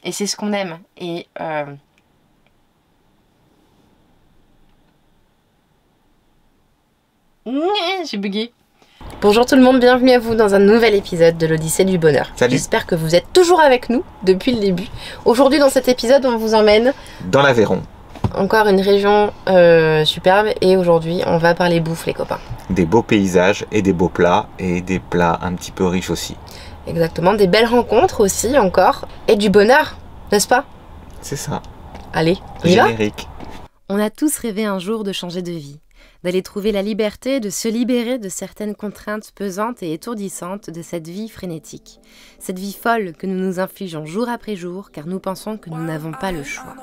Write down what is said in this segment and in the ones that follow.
Et c'est ce qu'on aime. Et j'ai bugué. Bonjour tout le monde, bienvenue à vous dans un nouvel épisode de l'Odyssée du Bonheur. J'espère que vous êtes toujours avec nous depuis le début. Aujourd'hui dans cet épisode, on vous emmène dans l'Aveyron. Encore une région superbe, et aujourd'hui on va parler bouffe les copains. Des beaux paysages et des beaux plats, et des plats un petit peu riches aussi. Exactement, des belles rencontres aussi encore, et du bonheur, n'est-ce pas? C'est ça. Allez, on y va ? Générique. On a tous rêvé un jour de changer de vie, d'aller trouver la liberté, de se libérer de certaines contraintes pesantes et étourdissantes de cette vie frénétique. Cette vie folle que nous nous infligeons jour après jour car nous pensons que nous n'avons pas le choix.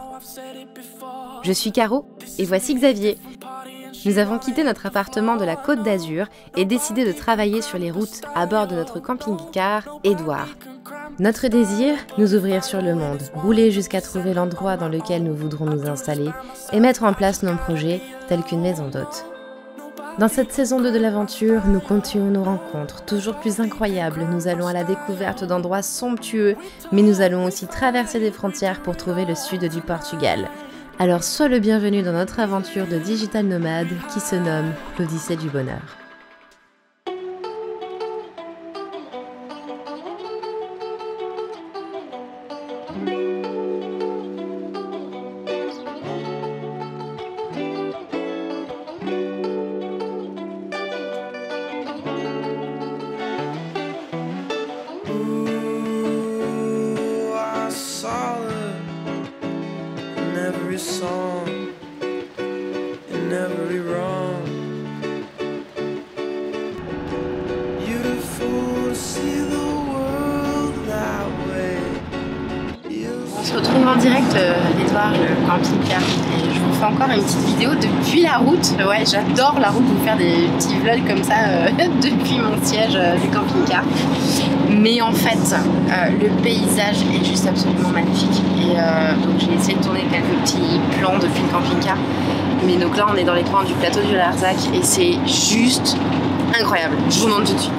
Je suis Caro et voici Xavier. Nous avons quitté notre appartement de la Côte d'Azur et décidé de travailler sur les routes à bord de notre camping-car Édouard. Notre désir, nous ouvrir sur le monde, rouler jusqu'à trouver l'endroit dans lequel nous voudrons nous installer et mettre en place nos projets tels qu'une maison d'hôte. Dans cette saison 2 de l'aventure, nous continuons nos rencontres, toujours plus incroyables. Nous allons à la découverte d'endroits somptueux, mais nous allons aussi traverser des frontières pour trouver le sud du Portugal. Alors sois le bienvenu dans notre aventure de digital nomade qui se nomme l'Odyssée du Bonheur. On se retrouve en direct d'Édouard, le camping-car, et je vous fais encore une petite vidéo depuis la route. Ouais, j'adore la route, vous faire des petits vlogs comme ça depuis mon siège du camping-car. Mais en fait, le paysage est juste absolument magnifique. Et donc j'ai essayé de tourner quelques petits plans depuis le camping-car. Mais donc là, on est dans les coins du plateau du Larzac et c'est juste incroyable. Je vous montre tout de suite.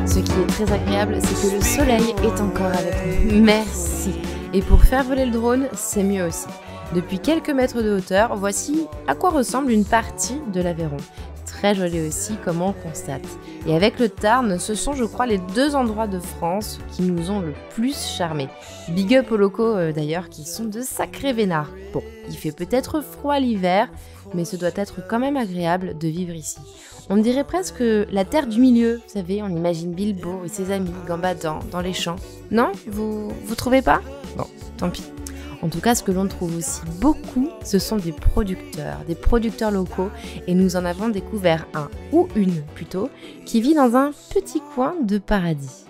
Ce qui est très agréable, c'est que le soleil est encore avec nous. Merci. Et pour faire voler le drone, c'est mieux aussi. Depuis quelques mètres de hauteur, voici à quoi ressemble une partie de l'Aveyron. Très joli aussi, comme on constate. Et avec le Tarn, ce sont, je crois, les deux endroits de France qui nous ont le plus charmés. Big up aux locaux d'ailleurs, qui sont de sacrés vénards. Bon, il fait peut-être froid l'hiver, mais ce doit être quand même agréable de vivre ici. On dirait presque la terre du milieu, vous savez, on imagine Bilbo et ses amis gambadant dans les champs. Non, vous trouvez pas? Bon, tant pis. En tout cas, ce que l'on trouve aussi beaucoup, ce sont des producteurs locaux, et nous en avons découvert un, ou une plutôt, qui vit dans un petit coin de paradis.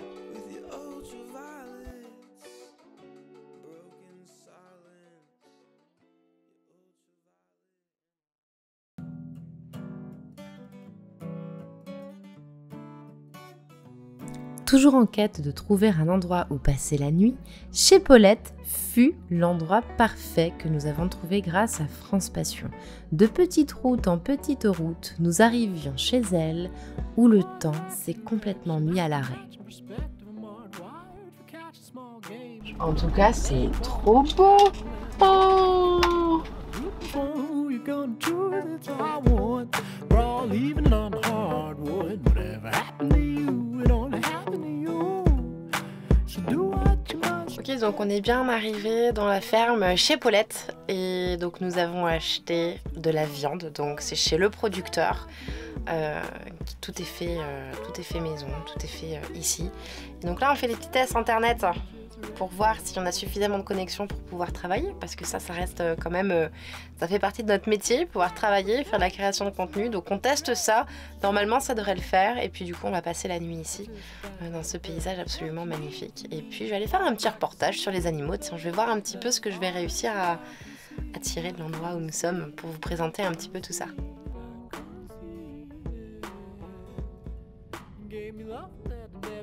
Toujours en quête de trouver un endroit où passer la nuit, chez Paulette fut l'endroit parfait que nous avons trouvé grâce à France Passion. De petite route en petite route, nous arrivions chez elle où le temps s'est complètement mis à l'arrêt. En tout cas, c'est trop beau. Oh. Ok, donc on est bien arrivé dans la ferme chez Paulette et donc nous avons acheté de la viande, donc c'est chez le producteur. Tout est fait maison, tout est fait ici. Et donc là on fait des petits tests internet pour voir si on a suffisamment de connexion pour pouvoir travailler, parce que ça reste quand même, ça fait partie de notre métier, pouvoir travailler, faire de la création de contenu. Donc on teste ça, normalement ça devrait le faire, et puis du coup on va passer la nuit ici, dans ce paysage absolument magnifique. Et puis je vais aller faire un petit reportage sur les animaux, tiens, je vais voir un petit peu ce que je vais réussir à tirer de l'endroit où nous sommes pour vous présenter un petit peu tout ça.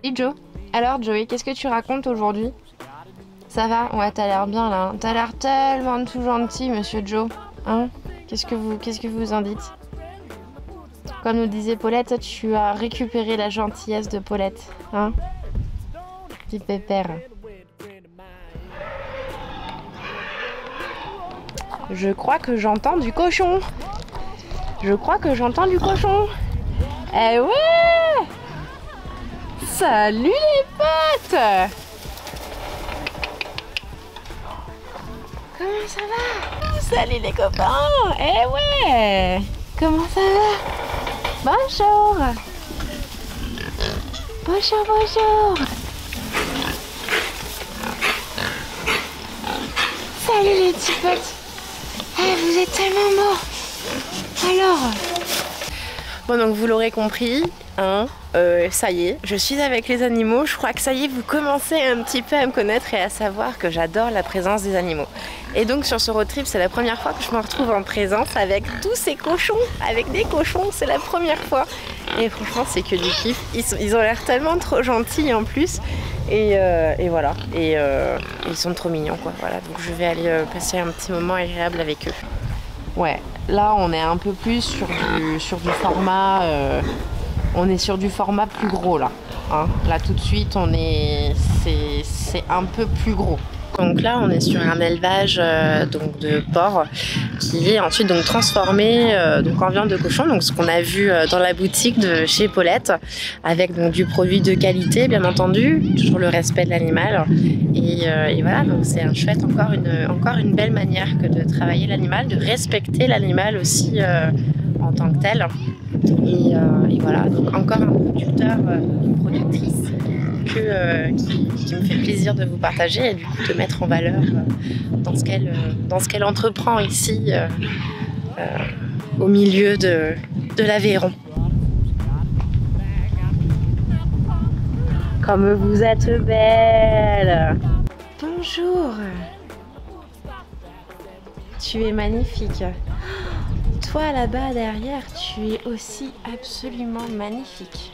Et Joe, alors Joey, qu'est-ce que tu racontes aujourd'hui? Ça va? Ouais, t'as l'air bien là. T'as l'air tellement tout gentil, monsieur Joe. Hein? Qu'est-ce que vous en dites? Quoi? comme nous disait Paulette, tu as récupéré la gentillesse de Paulette. Hein? Petit pépère. Je crois que j'entends du cochon. Je crois que j'entends du cochon. Eh ouais! Salut les potes! Comment ça va? Salut les copains! Eh ouais! Comment ça va? Bonjour! Bonjour, bonjour! Salut les petits potes! Eh, vous êtes tellement beaux! Alors... Bon, donc vous l'aurez compris, hein, ça y est, je suis avec les animaux. Je crois que ça y est, vous commencez un petit peu à me connaître et à savoir que j'adore la présence des animaux. Et donc sur ce road trip, c'est la première fois que je me retrouve en présence avec tous ces cochons, avec des cochons, c'est la première fois. Et franchement, c'est que du kiff. Ils ont l'air tellement trop gentils en plus. Et voilà, et ils sont trop mignons quoi. Voilà, donc je vais aller passer un petit moment agréable avec eux. Ouais, là on est un peu plus sur du format, on est sur du format plus gros là. Hein. Là tout de suite c'est un peu plus gros. Donc là on est sur un élevage donc de porc qui est ensuite donc transformé donc en viande de cochon, donc ce qu'on a vu dans la boutique de chez Paulette, avec donc du produit de qualité bien entendu, toujours le respect de l'animal et voilà, donc c'est un chouette, encore une belle manière que de travailler l'animal, de respecter l'animal aussi en tant que tel et voilà, donc encore un producteur, une productrice qui me fait plaisir de vous partager et du coup de mettre en valeur dans ce qu'elle entreprend ici au milieu de l'Aveyron. Comme vous êtes belle! Bonjour! Tu es magnifique! Toi là-bas derrière, tu es aussi absolument magnifique!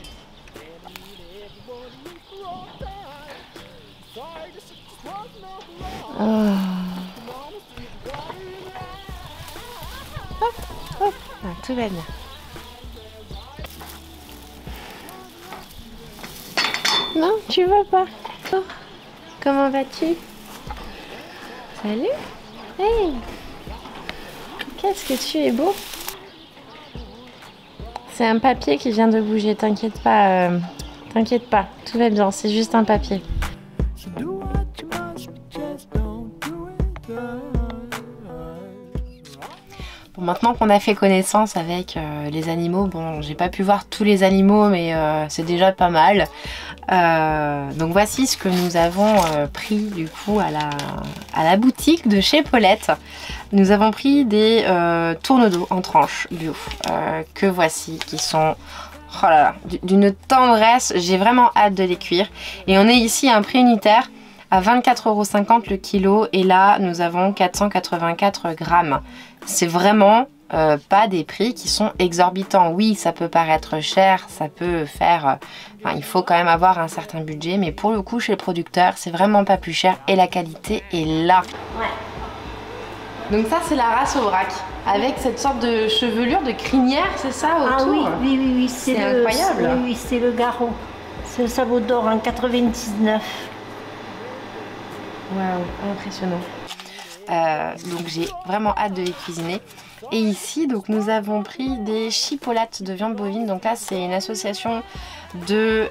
Oh. Hop, hop. Ah, tout va bien. Non, tu veux pas. Oh. Comment vas-tu? Salut. Hey. Qu'est-ce que tu es beau. C'est un papier qui vient de bouger, t'inquiète pas. T'inquiète pas, tout va bien, c'est juste un papier. Bon, maintenant qu'on a fait connaissance avec les animaux, bon, j'ai pas pu voir tous les animaux, mais c'est déjà pas mal. Donc voici ce que nous avons pris du coup à la boutique de chez Paulette. Nous avons pris des tournedos en tranches bio, que voici, qui sont oh là là, d'une tendresse. J'ai vraiment hâte de les cuire. Et on est ici à un prix unitaire à 24,50 € le kilo, et là nous avons 484 grammes. C'est vraiment pas des prix qui sont exorbitants. Oui, ça peut paraître cher, ça peut faire... il faut quand même avoir un certain budget, mais pour le coup chez le producteur c'est vraiment pas plus cher et la qualité est là. Ouais. Donc ça c'est la race Aubrac, avec cette sorte de chevelure de crinière, c'est ça autour? Ah oui, c'est incroyable. Oui, c'est le garrot. C'est le sabot d'or en 99. Waouh, impressionnant. Donc j'ai vraiment hâte de les cuisiner. Et ici donc nous avons pris des chipolates de viande bovine. Donc là c'est une association de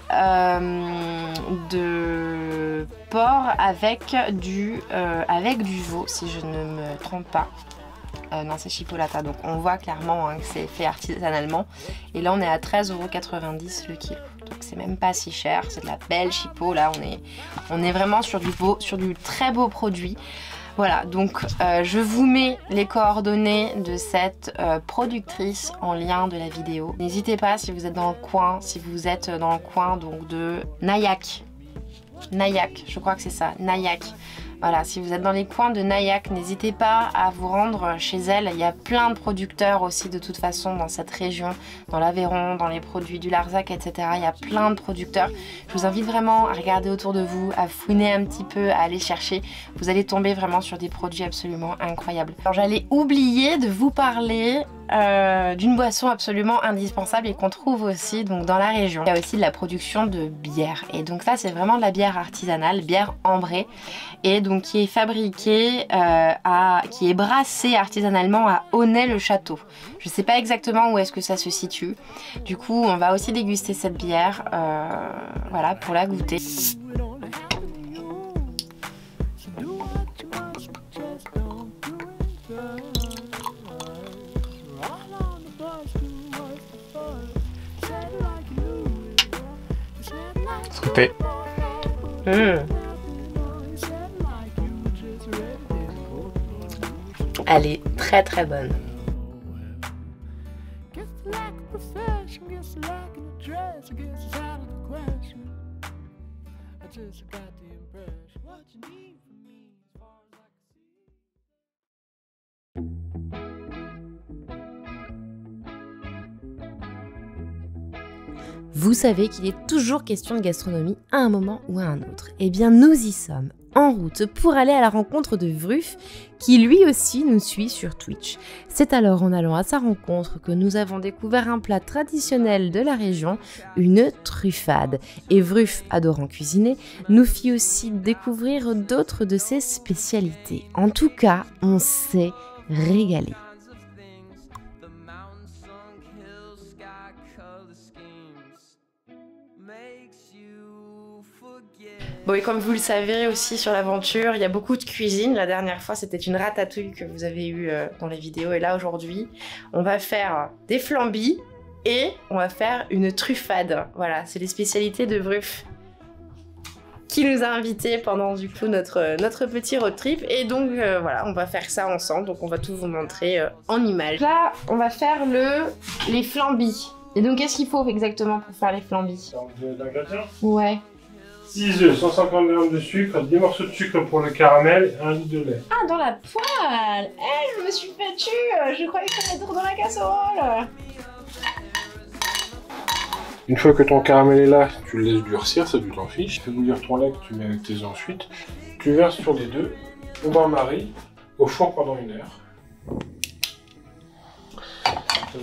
porc avec du veau, si je ne me trompe pas. Non, c'est chipolata, donc on voit clairement hein, que c'est fait artisanalement. Et là on est à 13,90 € le kilo, donc c'est même pas si cher, c'est de la belle chipo. Là on est vraiment sur du très beau produit. Voilà, donc je vous mets les coordonnées de cette productrice en lien de la vidéo. N'hésitez pas, si vous êtes dans le coin, donc de Nayac, je crois que c'est ça, Nayac. Voilà, si vous êtes dans les coins de Nayac, n'hésitez pas à vous rendre chez elle. Il y a plein de producteurs aussi de toute façon dans cette région, dans l'Aveyron, dans les produits du Larzac, etc. Il y a plein de producteurs. Je vous invite vraiment à regarder autour de vous, à fouiner un petit peu, à aller chercher. Vous allez tomber vraiment sur des produits absolument incroyables. Alors j'allais oublier de vous parler d'une boisson absolument indispensable et qu'on trouve aussi donc dans la région. Il y a aussi de la production de bière et donc ça c'est vraiment de la bière artisanale, bière ambrée et donc qui est fabriquée, qui est brassée artisanalement à Aunay-le-Château. Je sais pas exactement où est-ce que ça se situe. Du coup on va aussi déguster cette bière, voilà, pour la goûter. Sauté. Elle est très très bonne. Vous savez qu'il est toujours question de gastronomie à un moment ou à un autre. Eh bien, nous y sommes, en route pour aller à la rencontre de Vruf, qui lui aussi nous suit sur Twitch. C'est alors en allant à sa rencontre que nous avons découvert un plat traditionnel de la région, une truffade. Et Vruf, adorant cuisiner, nous fit aussi découvrir d'autres de ses spécialités. En tout cas, on s'est régalé. Bon, et comme vous le savez aussi sur l'aventure, il y a beaucoup de cuisine. La dernière fois, c'était une ratatouille que vous avez eue dans les vidéos. Et là, aujourd'hui, on va faire des flambis et on va faire une truffade. Voilà, c'est les spécialités de Vruf qui nous a invités pendant du coup notre petit road trip. Et donc, voilà, on va faire ça ensemble. Donc, on va tout vous montrer en images. Là, on va faire les flambis. Et donc, qu'est-ce qu'il faut exactement pour faire les flambis? D'ingrédients. Ouais. 6 œufs, 150 g de sucre, 10 morceaux de sucre pour le caramel et 1 litre de lait. Ah, dans la poêle! Eh, je me suis fait tuer! Je croyais qu'il fallait mettre dans la casserole! Une fois que ton caramel est là, tu le laisses durcir, ça tu t'en fiches. Fais bouillir ton lait que tu mets avec tes œufs ensuite. Tu verses sur les deux, au bain-marie, au four pendant 1 heure.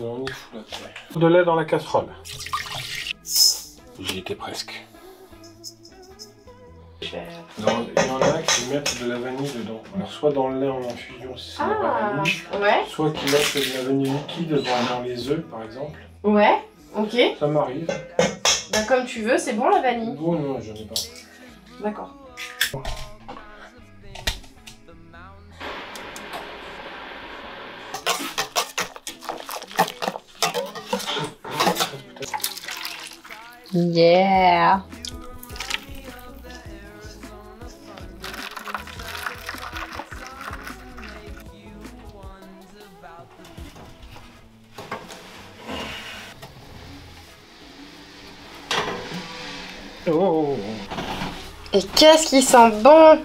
On y fout là-dessus. De lait dans la casserole. J'y étais presque. Il y en a qui mettent de la vanille dedans. Alors soit dans le lait en infusion si c'est la vanille, ouais. soit qui mettent de la vanille liquide dans les œufs par exemple. Ouais, ok. Ça m'arrive. Bah comme tu veux, c'est bon la vanille? Oh non, j'en ai pas. D'accord. Yeah. Oh. Et qu'est-ce qui sent bon!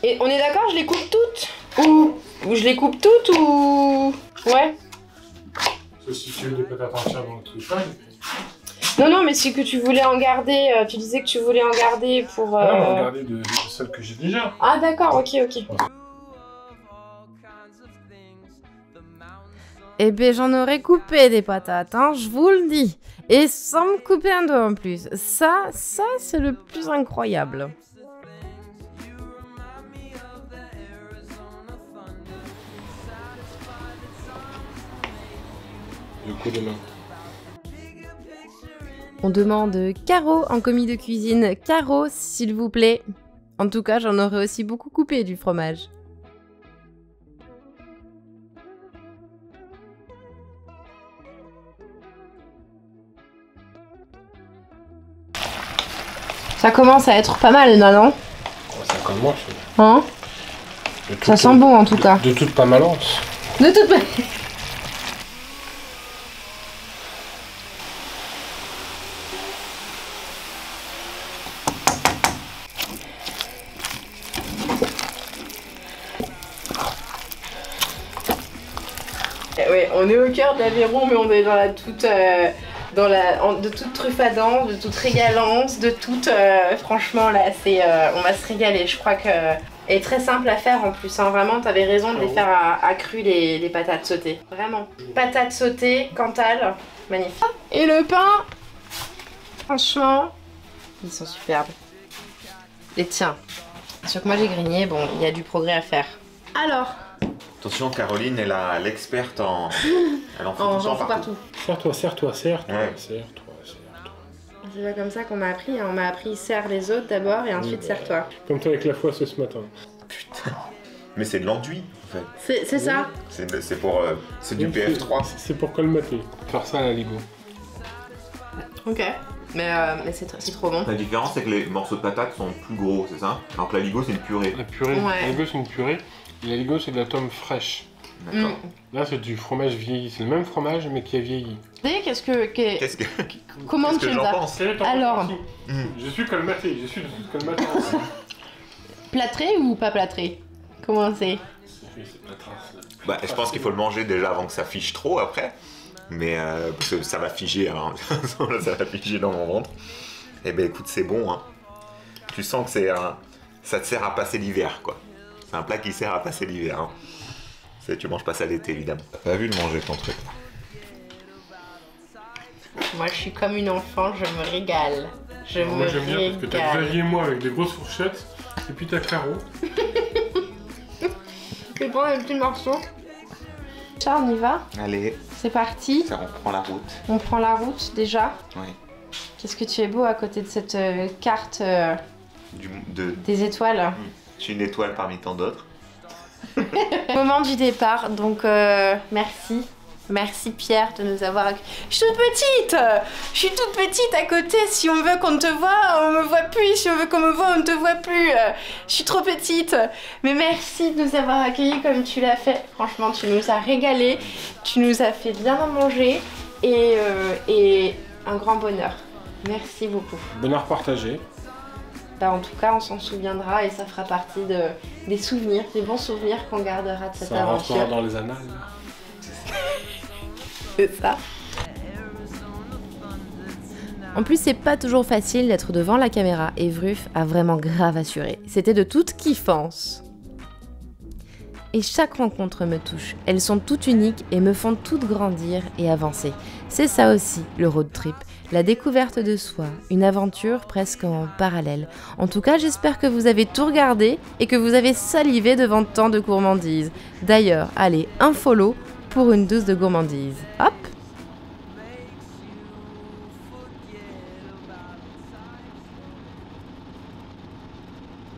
Et on est d'accord, je les coupe toutes? Ou je les coupe toutes ou... Ouais. Sauf si tu veux des patates entières dans le truffade. Non, mais c'est que tu voulais en garder, tu disais que tu voulais en garder pour... Ah non, regardez de celles que j'ai déjà. Ah d'accord, ok. Eh ben j'en aurais coupé des patates, hein, je vous le dis. Et sans me couper un doigt en plus. Ça c'est le plus incroyable. Du coup, demain. On demande Caro en commis de cuisine. Caro, s'il vous plaît. En tout cas, j'en aurais aussi beaucoup coupé du fromage. Ça commence à être pas mal, là, non? Ça commence. Hein? Ça sent bon, en tout cas. De toute pas malance. De toute manière. on est au cœur de l'Aveyron, mais on est dans la toute, de toute truffadance, de toute régalance, de toute, franchement là, on va se régaler. Je crois que elle est très simple à faire en plus. Hein. Vraiment, t'avais raison de les faire à cru les patates sautées. Vraiment. Patates sautées, Cantal, magnifique. Et le pain, franchement, ils sont superbes. Les tiens. Sur que moi j'ai grigné, bon, il y a du progrès à faire. Alors. Attention, Caroline est l'experte en. Elle en fout Oh, tout le temps partout. Serre-toi. Ouais. Serre-toi. C'est pas comme ça qu'on m'a appris. Hein. On m'a appris serre les autres d'abord et ensuite serre-toi. Comme toi avec la foi ce matin. Putain. Mais c'est de l'enduit en fait. C'est ça. C'est pour. C'est du PF3. C'est pour colmater. Faire ça à la Lego. Ok. Mais c'est trop bon. La différence, c'est que les morceaux de patates sont plus gros, c'est ça? Alors que la Ligo, c'est une purée. La purée, Ouais. la Lego c'est une purée. Et la Lego c'est de la tome fraîche. D'accord. Là c'est du fromage vieilli. C'est le même fromage mais qui a vieilli. Vous savez Qu'est-ce que. comment Qu'est-ce tu que les j'en as pense? Alors. Je suis colmaté. Je suis colmaté aussi. Plâtré ou pas plâtré? Comment c'est? C'est pas trace. Bah, je pense qu'il faut le manger déjà avant que ça fiche trop après. Mais parce que ça va figer, hein. Ça va figer dans mon ventre. Eh ben écoute, c'est bon, hein. Tu sens que ça te sert à passer l'hiver, quoi. C'est un plat qui sert à passer l'hiver, hein. Tu manges pas ça l'été, évidemment. T'as pas vu le manger ton truc. Moi je suis comme une enfant, je me régale. Moi j'aime bien parce que t'as Xavier et moi avec des grosses fourchettes. Et puis t'as Caro. Je vais prendre un petit morceau. Charles, on y va? Allez, C'est parti. ça, on prend la route. On prend la route déjà. Oui. Qu'est-ce que tu es beau à côté de cette carte De... des étoiles. Je suis une étoile parmi tant d'autres. Moment du départ, donc merci. Merci Pierre de nous avoir accueillis. Je suis toute petite à côté. Si on veut qu'on te voit, on me voit plus. Si on veut qu'on me voit, on ne te voit plus. Je suis trop petite. Mais merci de nous avoir accueillis comme tu l'as fait. Franchement, tu nous as régalés. Tu nous as fait bien à manger. Et un grand bonheur. Merci beaucoup. Bonheur partagé. Bah, en tout cas, on s'en souviendra et ça fera partie des souvenirs, des bons souvenirs qu'on gardera de cette Ça aventure. rentrera dans les annales. C'est ça. En plus, c'est pas toujours facile d'être devant la caméra et Vruf a vraiment grave assuré. C'était de toute kiffance. Et chaque rencontre me touche. Elles sont toutes uniques et me font toutes grandir et avancer. C'est ça aussi, le road trip. La découverte de soi, une aventure presque en parallèle. En tout cas, j'espère que vous avez tout regardé et que vous avez salivé devant tant de gourmandises. D'ailleurs, allez, un follow pour une dose de gourmandise. Hop!